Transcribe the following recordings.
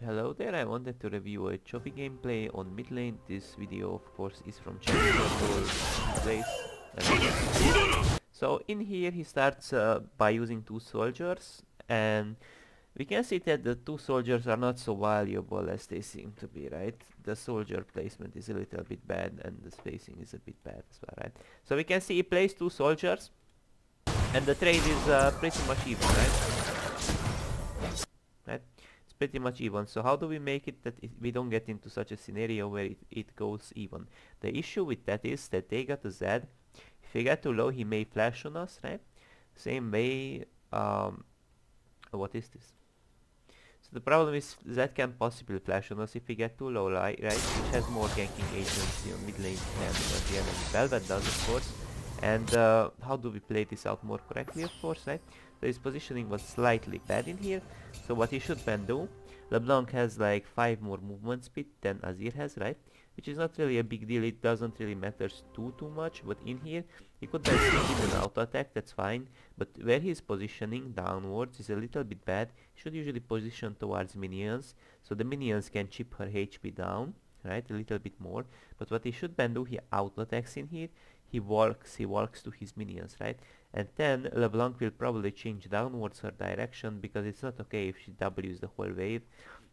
Hello there, I wanted to review a Chovy gameplay on mid lane. This video of course is from channel place. So in here he starts by using two soldiers, and we can see that the two soldiers are not so valuable as they seem to be, right? The soldier placement is a little bit bad and the spacing is a bit bad as well, right? So we can see he plays two soldiers and the trade is pretty much even, right? It's pretty much even. So how do we make it that we don't get into such a scenario where it goes even? The issue with that is that they got a Z. If he get too low, he may flash on us, right? Same way, what is this? So the problem is that can possibly flash on us if we get too low, right? Which has more ganking agency on mid lane than the enemy. Velvet does, of course. And how do we play this out more correctly, of course, right? So his positioning was slightly bad in here. So what he should then do, LeBlanc has like 5 more movement speed than Azir has, right? Which is not really a big deal, it doesn't really matter too much, but in here, he could then swing in an auto attack, that's fine, but where he's positioning downwards is a little bit bad. He should usually position towards minions, so the minions can chip her HP down, right, a little bit more, but what he should then do, he auto attacks in here, he walks to his minions, right? And then LeBlanc will probably change downwards her direction because it's not okay if she W's the whole wave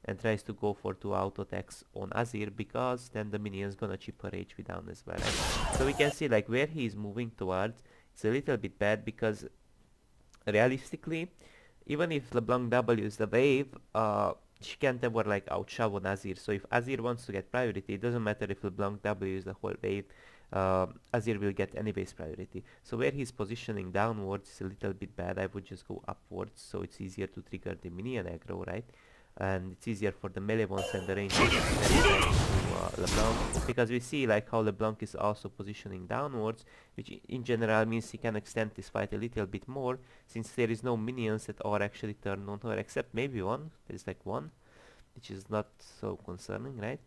and tries to go for two auto attacks on Azir, because then the minion's gonna chip her HP down as well, right? So we can see like where he is moving towards, it's a little bit bad because realistically, even if LeBlanc W's the wave, she can't ever like outshove on Azir. So if Azir wants to get priority, it doesn't matter if LeBlanc W's the whole wave, Azir will get anyways priority. So where he's positioning downwards is a little bit bad. I would just go upwards so it's easier to trigger the minion aggro, right? And it's easier for the melee ones and the range to LeBlanc, because we see like how LeBlanc is also positioning downwards, which in general means he can extend this fight a little bit more, since there is no minions that are actually turned on her, except maybe one. There's like one, which is not so concerning, right?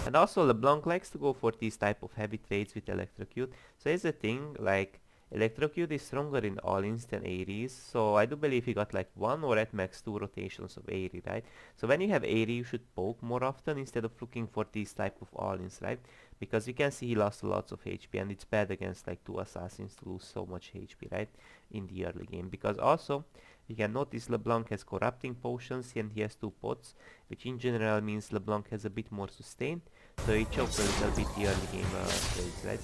And also LeBlanc likes to go for these type of heavy trades with Electrocute. So here's the thing, like Electrocute is stronger in all-ins than Aries, so I do believe he got like 1 or at max 2 rotations of Aerie, right? So when you have Aerie, you should poke more often instead of looking for these type of all-ins, right? Because you can see he lost lots of HP, and it's bad against like 2 assassins to lose so much HP, right? In the early game. Because also, you can notice LeBlanc has corrupting potions and he has 2 pots, which in general means LeBlanc has a bit more sustain, so he choked a little bit the early game trades, right?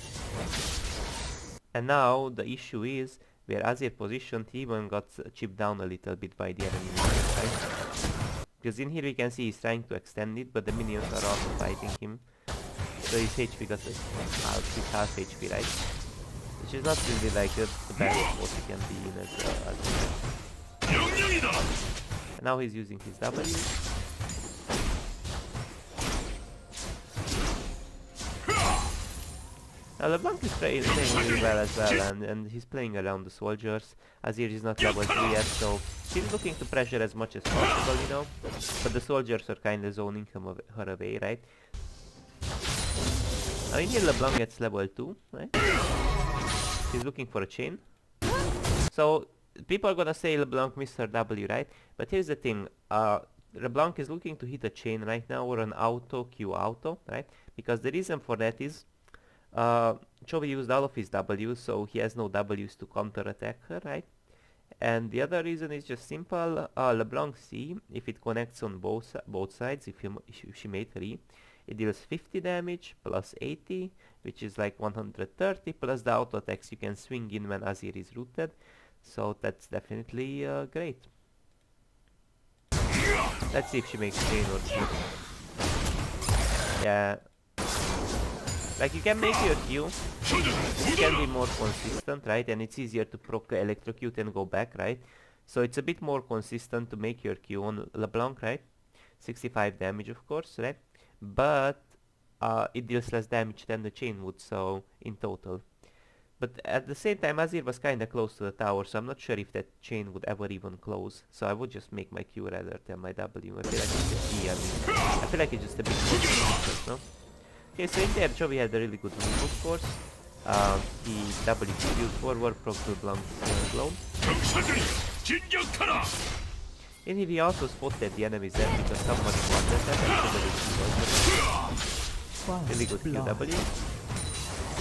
And now the issue is where Azir positioned, he even got chipped down a little bit by the enemy minions, right? Because in here we can see he's trying to extend it, but the minions are also fighting him. So his HP got half HP, right? Which is not really like the best spot he can be in as and now he's using his W. Now LeBlanc is playing really well as well, and he's playing around the soldiers. Azir is not level 3 yet, so he's looking to pressure as much as possible, you know. But the soldiers are kinda zoning her away, right? Now in here LeBlanc gets level 2, right? He's looking for a chain. So people are gonna say LeBlanc missed her W, right? But here's the thing, LeBlanc is looking to hit a chain right now, or an auto Q auto, right? Because the reason for that is Chovy used all of his W's, so he has no W's to counter-attack her, right? And the other reason is just simple. LeBlanc C, if it connects on both sides, if she made 3, it deals 50 damage plus 80, which is like 130, plus the auto attacks you can swing in when Azir is rooted. So that's definitely great. Let's see if she makes chain or two. Yeah. Like you can make your Q, it can be more consistent, right? And it's easier to proc Electrocute and go back, right? So it's a bit more consistent to make your Q on LeBlanc, right? 65 damage, of course, right? But it deals less damage than the chain would, so in total. But at the same time, Azir was kinda close to the tower, so I'm not sure if that chain would ever even close. So I would just make my Q rather than my W. I feel like it's just E, I feel like it's just a bit more consistent, no? Okay, so in there Chovy had a really good move, of course. He WQ'd forward, proc LeBlanc's clone. And he also spotted the enemy's Z because someone wanted that and really good QW.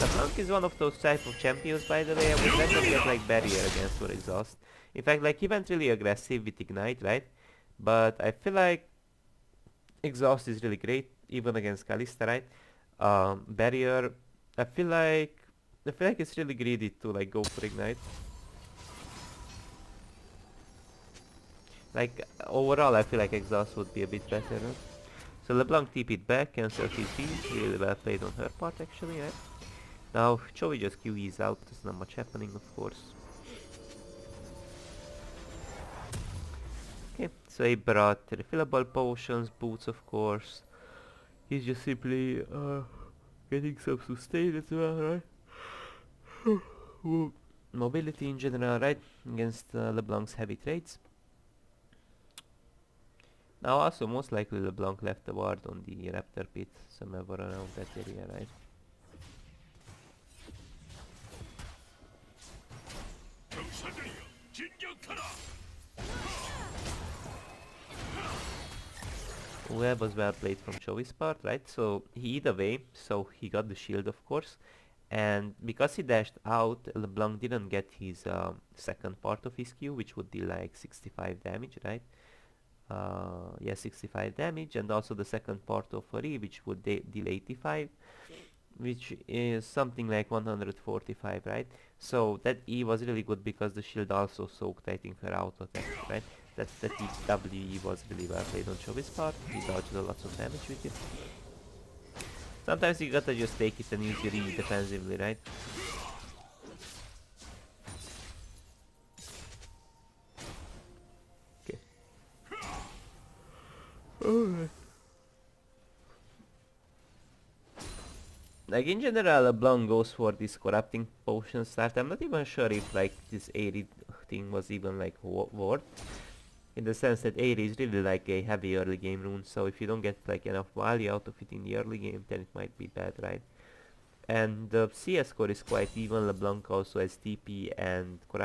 LeBlanc is one of those type of champions, by the way. I would rather get like barrier against or exhaust. In fact, like he went really aggressive with ignite, right? But I feel like exhaust is really great even against Kalista, right? Barrier, I feel like it's really greedy to like go for ignite. Like overall, I feel like exhaust would be a bit better. Huh? So LeBlanc TP'd back, cancelled his B. Really well played on her part, actually, right? Now Chovy just QE's out. There's not much happening, of course. Okay, so he brought refillable potions, boots, of course. He's just simply getting some sustain as well, right? Mobility in general, right? Against LeBlanc's heavy trades. Now also most likely LeBlanc left a ward on the Raptor pit somewhere around that area, right? Well, was well played from Chovy's part, right? So he either way, so he got the shield, of course, and because he dashed out, LeBlanc didn't get his second part of his Q, which would deal like 65 damage, right? Yeah, 65 damage, and also the second part of a E, which would deal 85, which is something like 145, right? So that E was really good because the shield also soaked, I think, her auto attack, right? That WE was really well played on Chovy's part. He dodged a lot of damage with it. Sometimes you gotta just take it and use your E defensively, right? Okay. Alright. Like in general, LeBlanc goes for this corrupting potion start. I'm not even sure if like this Aerie thing was even like worth. In the sense that Aerie is really like a heavy early game rune, so if you don't get like enough value out of it in the early game, then it might be bad, right? And the CS score is quite even. LeBlanc also has TP and corrupting